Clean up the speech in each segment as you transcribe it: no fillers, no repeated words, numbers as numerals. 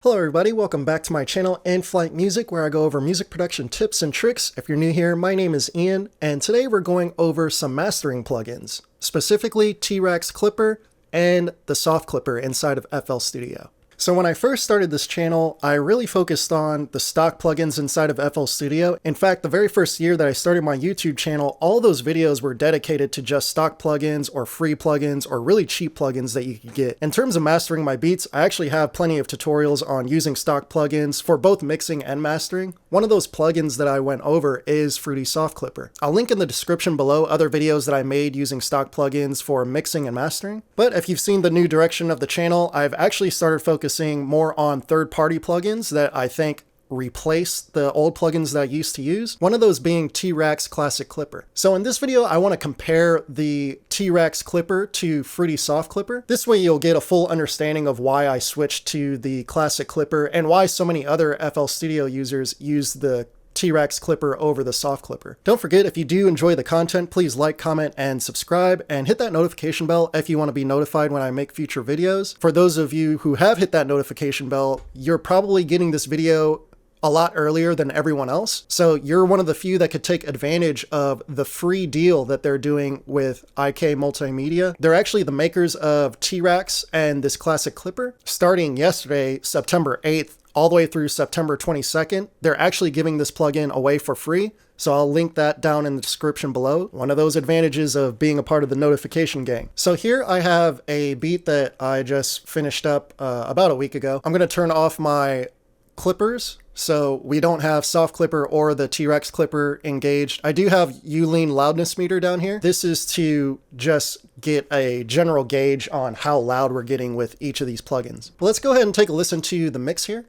Hello everybody, welcome back to my channel In-Flight Music, where I go over music production tips and tricks. If you're new here, my name is Ian, and today we're going over some mastering plugins, specifically T-Rex Clipper and the Soft Clipper inside of FL Studio. So when I first started this channel, I really focused on the stock plugins inside of FL Studio. In fact, the very first year that I started my YouTube channel, all those videos were dedicated to just stock plugins or free plugins or really cheap plugins that you could get. In terms of mastering my beats, I actually have plenty of tutorials on using stock plugins for both mixing and mastering. One of those plugins that I went over is Fruity Soft Clipper. I'll link in the description below other videos that I made using stock plugins for mixing and mastering. But if you've seen the new direction of the channel, I've actually started focusing more on third-party plugins that I think replace the old plugins that I used to use, one of those being T-Rex Classic Clipper. So in this video, I want to compare the T-Rex Clipper to Fruity Soft Clipper. This way you'll get a full understanding of why I switched to the Classic Clipper and why so many other FL Studio users use the T-Rex Clipper over the Soft Clipper. Don't forget, if you do enjoy the content, please like, comment, and subscribe, and hit that notification bell if you want to be notified when I make future videos. For those of you who have hit that notification bell, you're probably getting this video a lot earlier than everyone else. So you're one of the few that could take advantage of the free deal that they're doing with IK Multimedia. They're actually the makers of T-Rex and this Classic Clipper. Starting yesterday, September 8th, all the way through September 22nd, they're actually giving this plugin away for free. So I'll link that down in the description below. One of those advantages of being a part of the notification gang. So here I have a beat that I just finished up about a week ago. I'm going to turn off my clippers, so we don't have Soft Clipper or the T-Rex Clipper engaged. I do have U-Lean loudness meter down here. This is to just get a general gauge on how loud we're getting with each of these plugins. But let's go ahead and take a listen to the mix here.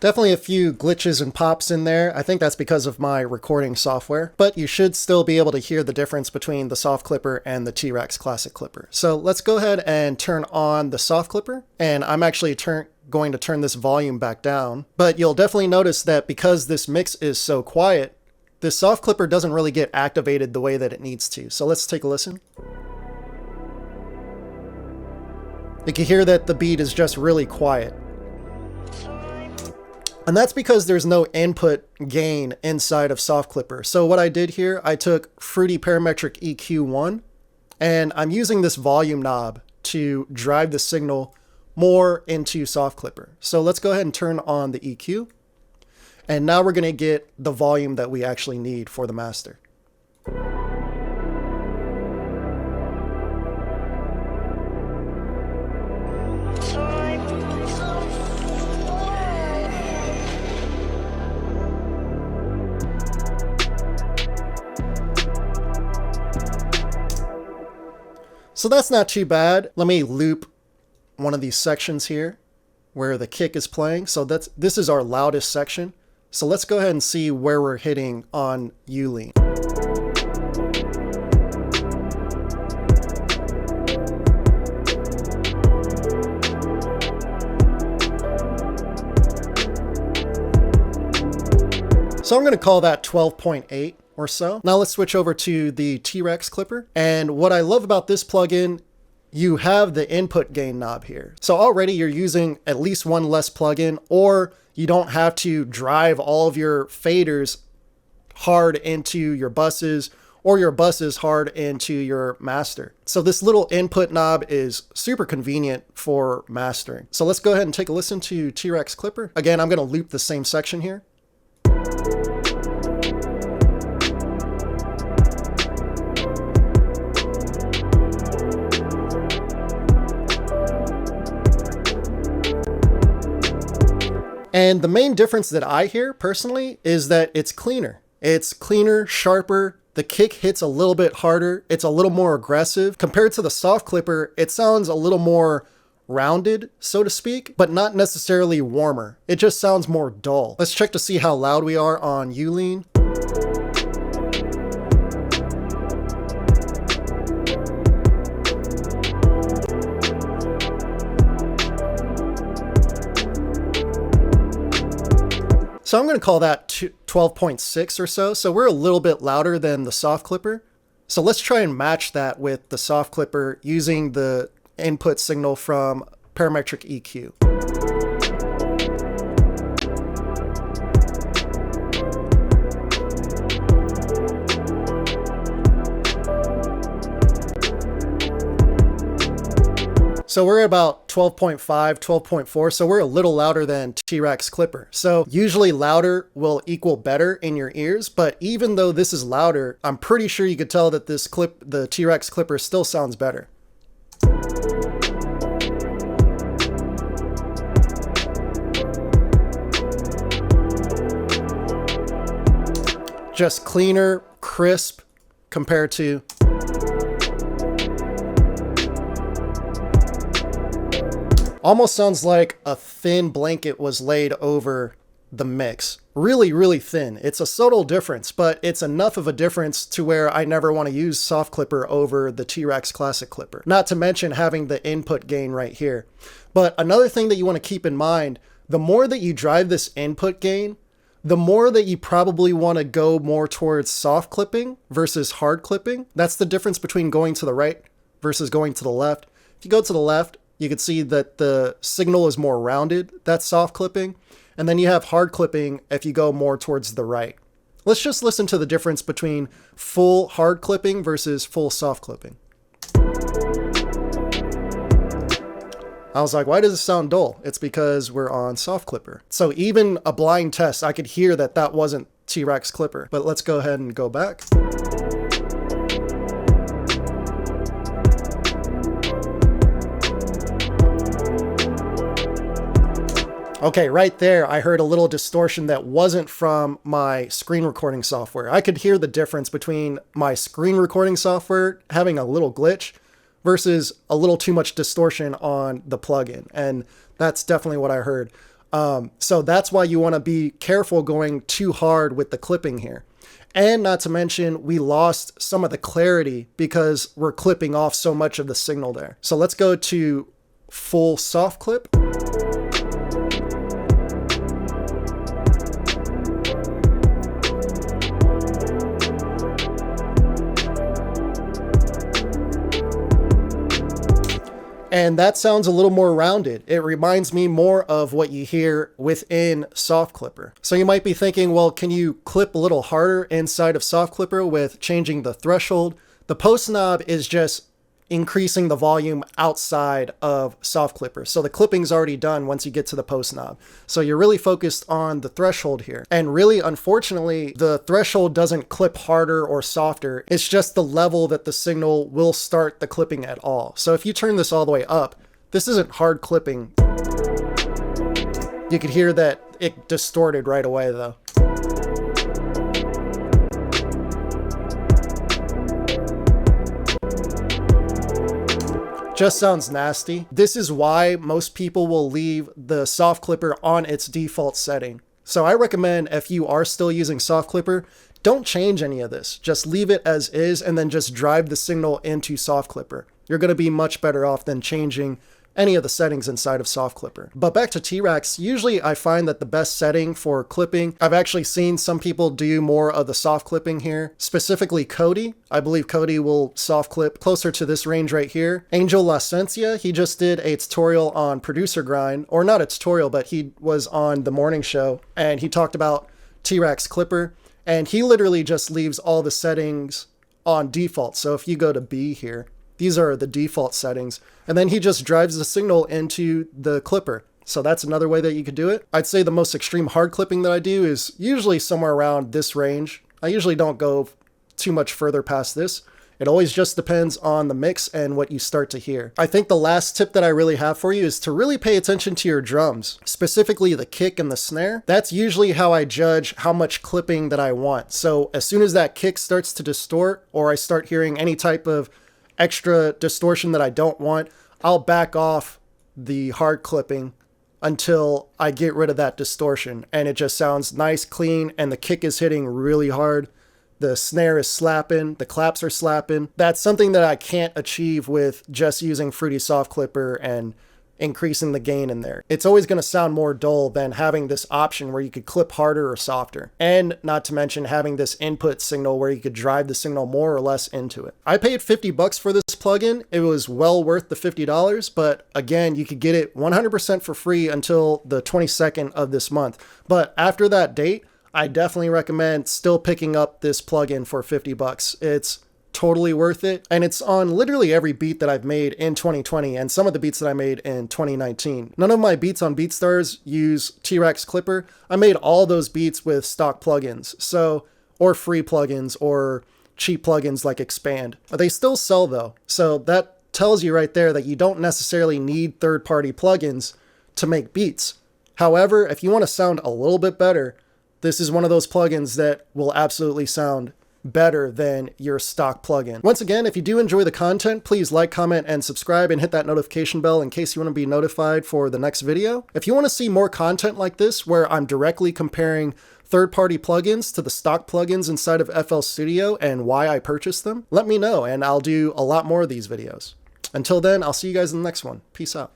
Definitely a few glitches and pops in there. I think that's because of my recording software, but you should still be able to hear the difference between the Soft Clipper and the T-Rex Classic Clipper. So let's go ahead and turn on the Soft Clipper, and I'm actually going to turn this volume back down, but you'll definitely notice that because this mix is so quiet, this Soft Clipper doesn't really get activated the way that it needs to. So let's take a listen. You can hear that the beat is just really quiet. And that's because there's no input gain inside of Soft Clipper. So what I did here, I took Fruity Parametric EQ1, and I'm using this volume knob to drive the signal more into Soft Clipper. So let's go ahead and turn on the EQ. And now we're going to get the volume that we actually need for the master. So that's not too bad. Let me loop one of these sections here where the kick is playing. So this is our loudest section. So let's go ahead and see where we're hitting on U-Lean. So I'm going to call that 12.8. or so. Now let's switch over to the T-Rex Clipper. And what I love about this plugin, you have the input gain knob here. So already you're using at least one less plugin, or you don't have to drive all of your faders hard into your buses or your buses hard into your master. So this little input knob is super convenient for mastering. So let's go ahead and take a listen to T-Rex Clipper. Again, I'm going to loop the same section here. And the main difference that I hear personally is that it's cleaner. It's cleaner, sharper. The kick hits a little bit harder. It's a little more aggressive. Compared to the soft clipper, it sounds a little more rounded, so to speak, but not necessarily warmer. It just sounds more dull. Let's check to see how loud we are on U-lean. So I'm going to call that 12.6 or so. So we're a little bit louder than the soft clipper. So let's try and match that with the soft clipper using the input signal from parametric EQ. So we're about 12.5, 12.4, so we're a little louder than T-Rex Clipper. So usually louder will equal better in your ears, but even though this is louder, I'm pretty sure you could tell that the T-Rex Clipper still sounds better. Just cleaner, crisp compared to almost sounds like a thin blanket was laid over the mix. Really, really thin. It's a subtle difference, but it's enough of a difference to where I never want to use soft clipper over the T-Rex Classic Clipper. Not to mention having the input gain right here. But another thing that you want to keep in mind, the more that you drive this input gain, the more that you probably want to go more towards soft clipping versus hard clipping. That's the difference between going to the right versus going to the left. If you go to the left, you can see that the signal is more rounded. That's soft clipping. And then you have hard clipping if you go more towards the right. Let's just listen to the difference between full hard clipping versus full soft clipping. I was like, why does it sound dull? It's because we're on soft clipper. So even a blind test, I could hear that that wasn't T-Rex Clipper. But let's go ahead and go back. Okay, right there, I heard a little distortion that wasn't from my screen recording software. I could hear the difference between my screen recording software having a little glitch versus a little too much distortion on the plugin. And that's definitely what I heard. So that's why you want to be careful going too hard with the clipping here. And not to mention, we lost some of the clarity because we're clipping off so much of the signal there. So let's go to full soft clip. And that sounds a little more rounded. It reminds me more of what you hear within soft clipper. So you might be thinking, well, can you clip a little harder inside of soft clipper with changing the threshold? The post knob is just increasing the volume outside of soft clipper. So the clipping's already done once you get to the post knob. So you're really focused on the threshold here. And really, unfortunately, the threshold doesn't clip harder or softer. It's just the level that the signal will start the clipping at all. So if you turn this all the way up, this isn't hard clipping. You could hear that it distorted right away though. Just sounds nasty. This is why most people will leave the soft clipper on its default setting. So I recommend if you are still using soft clipper, don't change any of this. Just leave it as is and then just drive the signal into soft clipper. You're going to be much better off than changing any of the settings inside of soft clipper. But back to T-Rex, usually I find that the best setting for clipping, I've actually seen some people do more of the soft clipping here, specifically Cody. I believe Cody will soft clip closer to this range right here. Angel Lacencia, he just did a tutorial on producer grind, or not a tutorial, but he was on the morning show and he talked about T-Rex clipper and he literally just leaves all the settings on default. So if you go to B here, these are the default settings. And then he just drives the signal into the clipper. So that's another way that you could do it. I'd say the most extreme hard clipping that I do is usually somewhere around this range. I usually don't go too much further past this. It always just depends on the mix and what you start to hear. I think the last tip that I really have for you is to really pay attention to your drums, specifically the kick and the snare. That's usually how I judge how much clipping that I want. So as soon as that kick starts to distort, or I start hearing any type of extra distortion that I don't want, I'll back off the hard clipping until I get rid of that distortion and it just sounds nice, clean, and the kick is hitting really hard. The snare is slapping, the claps are slapping. That's something that I can't achieve with just using Fruity Soft Clipper and increasing the gain in there. It's always going to sound more dull than having this option where you could clip harder or softer. And not to mention having this input signal where you could drive the signal more or less into it. I paid $50 for this plugin. It was well worth the $50, but again, you could get it 100% for free until the 22nd of this month. But after that date, I definitely recommend still picking up this plugin for $50. It's totally worth it. And it's on literally every beat that I've made in 2020 and some of the beats that I made in 2019. None of my beats on BeatStars use T-Rex Clipper. I made all those beats with stock plugins, or free plugins or cheap plugins like Expand. They still sell though. So that tells you right there that you don't necessarily need third-party plugins to make beats. However, if you want to sound a little bit better, this is one of those plugins that will absolutely sound better than your stock plugin. Once again, if you do enjoy the content, please like, comment, and subscribe and hit that notification bell in case you want to be notified for the next video. If you want to see more content like this, where I'm directly comparing third-party plugins to the stock plugins inside of FL Studio and why I purchased them, let me know and I'll do a lot more of these videos. Until then, I'll see you guys in the next one. Peace out.